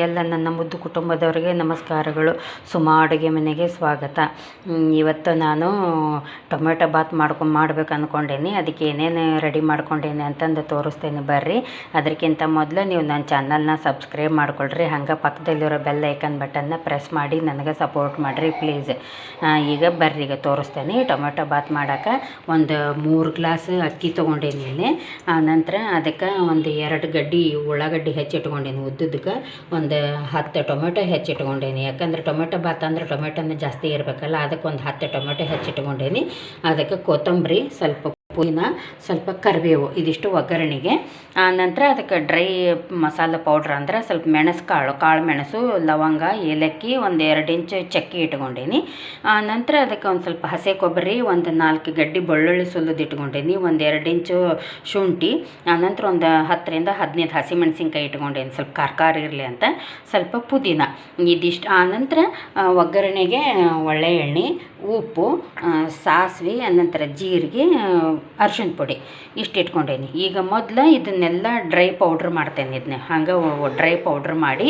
ಎಲ್ಲ ನನ್ನ ಮುದ್ದು ಕುಟುಂಬದವರಿಗೆ ನಮಸ್ಕಾರಗಳು. ಸುಮಾ ಅಡುಗೆ ಮನೆಗೆ ಸ್ವಾಗತ. ಇವತ್ತು ನಾನು ಟೊಮೆಟೊ ಬಾತ್ ಮಾಡಬೇಕು ಅಂದ್ಕೊಂಡೇನಿ. ಅದಕ್ಕೆ ಏನೇನು ರೆಡಿ ಮಾಡ್ಕೊಂಡೇನಿ ಅಂತಂದು ತೋರಿಸ್ತೇನೆ ಬರ್ರಿ. ಅದಕ್ಕಿಂತ ಮೊದಲು ನೀವು ನನ್ನ ಚಾನಲ್ನ ಸಬ್ಸ್ಕ್ರೈಬ್ ಮಾಡ್ಕೊಳ್ರಿ. ಹಂಗೆ ಪಕ್ಕದಲ್ಲಿರೋ ಬೆಲ್ ಐಕನ್ ಬಟನ್ನ ಪ್ರೆಸ್ ಮಾಡಿ ನನಗೆ ಸಪೋರ್ಟ್ ಮಾಡಿರಿ ಪ್ಲೀಸ್. ಈಗ ಬರ್ರಿ, ಈಗ ತೋರಿಸ್ತೇನೆ. ಟೊಮೆಟೊ ಬಾತ್ ಮಾಡೋಕೆ ಒಂದು 3 ಗ್ಲಾಸ್ ಅಕ್ಕಿ ತೊಗೊಂಡೇನಿ ಇಲ್ಲಿ. ನಂತರ ಅದಕ್ಕೆ ಒಂದು 2 ಗಡ್ಡಿ ಉಳ್ಳಾಗಡ್ಡಿ ಹೆಚ್ಚಿಟ್ಕೊಂಡೇನಿ ಉದ್ದದಕ್ಕೆ. ಒಂದು 10 ಟೊಮೆಟೊ ಹೆಚ್ಚಿಟ್ಕೊಂಡೇನಿ. ಯಾಕಂದ್ರೆ ಟೊಮೆಟೊ ಬಾತ್ ಅಂದ್ರೆ ಟೊಮೆಟೊನೇ ಜಾಸ್ತಿ ಇರಬೇಕಲ್ಲ, ಅದಕ್ಕೆ ಒಂದು 10 ಟೊಮೆಟೊ ಹೆಚ್ಚಿಟ್ಕೊಂಡೇನಿ. ಅದಕ್ಕೆ ಕೊತ್ತಂಬರಿ, ಸ್ವಲ್ಪ ಪುದೀನ, ಸ್ವಲ್ಪ ಕರಿಬೇವು, ಇದಿಷ್ಟು ಒಗ್ಗರಣೆಗೆ. ನಂತರ ಅದಕ್ಕೆ ಡ್ರೈ ಮಸಾಲೆ ಪೌಡ್ರ್ ಅಂದ್ರೆ ಸ್ವಲ್ಪ ಮೆಣಸು ಕಾಳು ಮೆಣಸು, ಲವಂಗ, ಏಲಕ್ಕಿ, ಒಂದು 2 ಇಂಚು ಚಕ್ಕೆ ಇಟ್ಕೊಂಡೇನಿ. ನಂತರ ಅದಕ್ಕೆ ಒಂದು ಸ್ವಲ್ಪ ಹಸಿ ಕೊಬ್ಬರಿ, ಒಂದು 4 ಗಡ್ಡಿ ಬೆಳ್ಳುಳ್ಳಿ ಸುಲಿದು ಇಟ್ಕೊಂಡೇನಿ, ಒಂದು 2 ಇಂಚು ಶುಂಠಿ, ನಂತರ ಒಂದು 10 ರಿಂದ 15 ಹಸಿಮೆಣಸಿನ್ಕಾಯಿ ಇಟ್ಕೊಂಡೇನಿ, ಸ್ವಲ್ಪ ಖಾರ ಇರಲಿ ಅಂತ. ಸ್ವಲ್ಪ ಪುದೀನ, ಇದಿಷ್ಟು. ಆನಂತರ ಒಗ್ಗರಣೆಗೆ ಒಳ್ಳೆ ಎಣ್ಣೆ, ಉಪ್ಪು, ಸಾಸಿವೆ, ಅನಂತರ ಜೀರಿಗೆ, ಅರ್ಶಿಣ ಪುಡಿ ಇಷ್ಟು ಇಟ್ಕೊಂಡೇನಿ. ಈಗ ಮೊದಲು ಇದನ್ನೆಲ್ಲ ಡ್ರೈ ಪೌಡ್ರ್ ಮಾಡ್ತೇನೆ. ಇದನ್ನ ಹಂಗೆ ಡ್ರೈ ಪೌಡ್ರ್ ಮಾಡಿ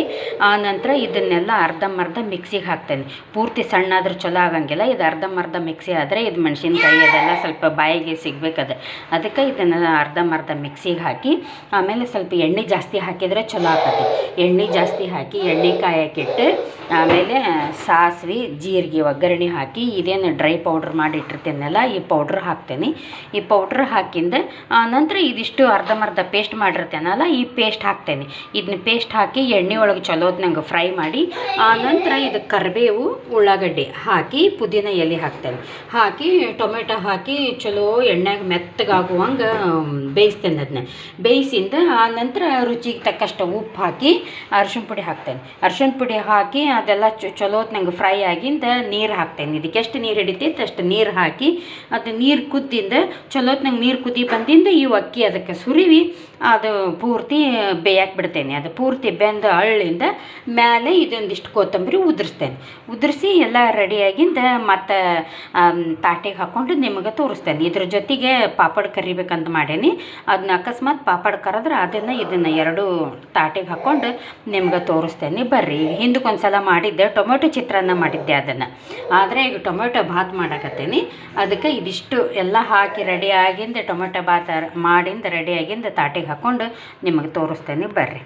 ಆನಂತರ ಇದನ್ನೆಲ್ಲ ಅರ್ಧಂಬರ್ಧ ಮಿಕ್ಸಿಗೆ ಹಾಕ್ತೇನೆ. ಪೂರ್ತಿ ಸಣ್ಣ ಆದ್ರೆ ಚಲೋ ಆಗಂಗಿಲ್ಲ. ಇದು ಅರ್ಧಂಬರ್ಧ ಮಿಕ್ಸಿ ಆದರೆ ಇದು ಮೆಣಸಿನ್ಕಾಯಿ ಅದೆಲ್ಲ ಸ್ವಲ್ಪ ಬಾಯಿಗೆ ಸಿಗ್ಬೇಕದು. ಅದಕ್ಕೆ ಇದನ್ನು ಅರ್ಧಂಬರ್ಧ ಮಿಕ್ಸಿಗೆ ಹಾಕಿ ಆಮೇಲೆ ಸ್ವಲ್ಪ ಎಣ್ಣೆ ಜಾಸ್ತಿ ಹಾಕಿದರೆ ಚಲೋ ಆಗ್ತದೆ. ಎಣ್ಣೆ ಜಾಸ್ತಿ ಹಾಕಿ ಎಣ್ಣೆ ಕಾಯಕ್ಕಿಟ್ಟು ಆಮೇಲೆ ಸಾಸಿವೆ, ಜೀರಿಗೆ, ಒಗ್ಗರಣೆ ಹಾಕಿ ಇದೇನು ಡ್ರೈ ಪೌಡ್ರ್ ಮಾಡಿ ಇಟ್ಟಿರ್ತೀನಲ್ಲ ಈ ಪೌಡ್ರ್ ಹಾಕ್ತೇನೆ. ಈ ಪೌಡ್ರ್ ಹಾಕಿಂದ ನಂತರ ಇದಿಷ್ಟು ಅರ್ಧಂಬರ್ಧ ಪೇಸ್ಟ್ ಮಾಡಿರ್ತೇನಲ್ಲ ಈ ಪೇಸ್ಟ್ ಹಾಕ್ತೇನೆ. ಇದನ್ನ ಪೇಸ್ಟ್ ಹಾಕಿ ಎಣ್ಣೆ ಒಳಗೆ ಚಲೋತ್ನಂಗೆ ಫ್ರೈ ಮಾಡಿ ಆನಂತರ ಇದು ಕರಿಬೇವು, ಉಳ್ಳಾಗಡ್ಡಿ ಹಾಕಿ ಪುದೀನ ಎಲೆ ಹಾಕ್ತೇನೆ. ಹಾಕಿ ಟೊಮೆಟೊ ಹಾಕಿ ಚಲೋ ಎಣ್ಣೆಗೆ ಮೆತ್ತಗಾಗುವಂಗೆ ಬೇಯಿಸ್ತೇನೆ. ಅದನ್ನ ಬೇಯಿಸಿಂದ ಆನಂತರ ರುಚಿಗೆ ತಕ್ಕಷ್ಟು ಉಪ್ಪು ಹಾಕಿ ಅರ್ಶಿಣ ಪುಡಿ ಹಾಕ್ತೇನೆ. ಅರ್ಶಿಣ ಪುಡಿ ಹಾಕಿ ಅದೆಲ್ಲ ಚಲೋತ್ನಂಗೆ ಫ್ರೈ ಆಗಿಂದ ನೀರು ಹಾಕ್ತೇನೆ. ಇದಕ್ಕೆ ಎಷ್ಟು ನೀರು ಹಿಡಿತೈತೆ ಅಷ್ಟು ನೀರು ಹಾಕಿ ಅದು ನೀರು ಕುದ್ದಿಂದ ಚಲೋತ್ನಂಗೆ ನೀರು ಕುದಿ ಬಂದಿಂದ ಈ ಅಕ್ಕಿ ಅದಕ್ಕೆ ಸುರಿವಿ ಅದು ಪೂರ್ತಿ ಬೇಯಕ್ಕೆ ಬಿಡ್ತೇನೆ. ಅದು ಪೂರ್ತಿ ಬೆಂದು ಅಳ್ಳಿಂದ ಮೇಲೆ ಇದೊಂದಿಷ್ಟು ಕೊತ್ತಂಬರಿ ಉದುರಿಸ್ತೇನೆ. ಉದುರಿಸಿ ಎಲ್ಲ ರೆಡಿಯಾಗಿಂದ ಮತ್ತು ತಾಟಿಗೆ ಹಾಕ್ಕೊಂಡು ನಿಮಗೆ ತೋರಿಸ್ತೇನೆ. ಇದ್ರ ಜೊತೆಗೆ ಪಾಪಡ್ ಕರಿಬೇಕಂತ ಮಾಡೇನಿ. ಅದನ್ನ ಅಕಸ್ಮಾತ್ ಪಾಪಡ್ ಕರೆದ್ರೆ ಅದನ್ನು ಇದನ್ನು 2 ತಾಟಿಗೆ ಹಾಕ್ಕೊಂಡು ನಿಮ್ಗೆ ತೋರಿಸ್ತೇನೆ ಬರ್ರಿ. ಈಗ ಹಿಂದಕ್ಕೊಂದು ಸಲ ಮಾಡಿದ್ದೆ ಟೊಮೆಟೊ ಚಿತ್ರಾನ್ನ ಮಾಡಿದ್ದೆ ಅದನ್ನು. ಆದರೆ ಈಗ ಟೊಮೆಟೊ ಬಾತ್ ಮಾಡಕತ್ತೀನಿ. ಅದಕ್ಕೆ ಇದಿಷ್ಟು ಎಲ್ಲ ಹಾಕಿ ರೆಡಿ ಆಗಿಂದ ಟೊಮೆಟೊ ಬಾತ್ ಮಾಡಿಂದ ರೆಡಿ ಆಗಿಂದ ತಾಟಿಗೆ ಹಾಕ್ಕೊಂಡು ನಿಮಗೆ ತೋರಿಸ್ತೇನೆ ಬರ್ರಿ.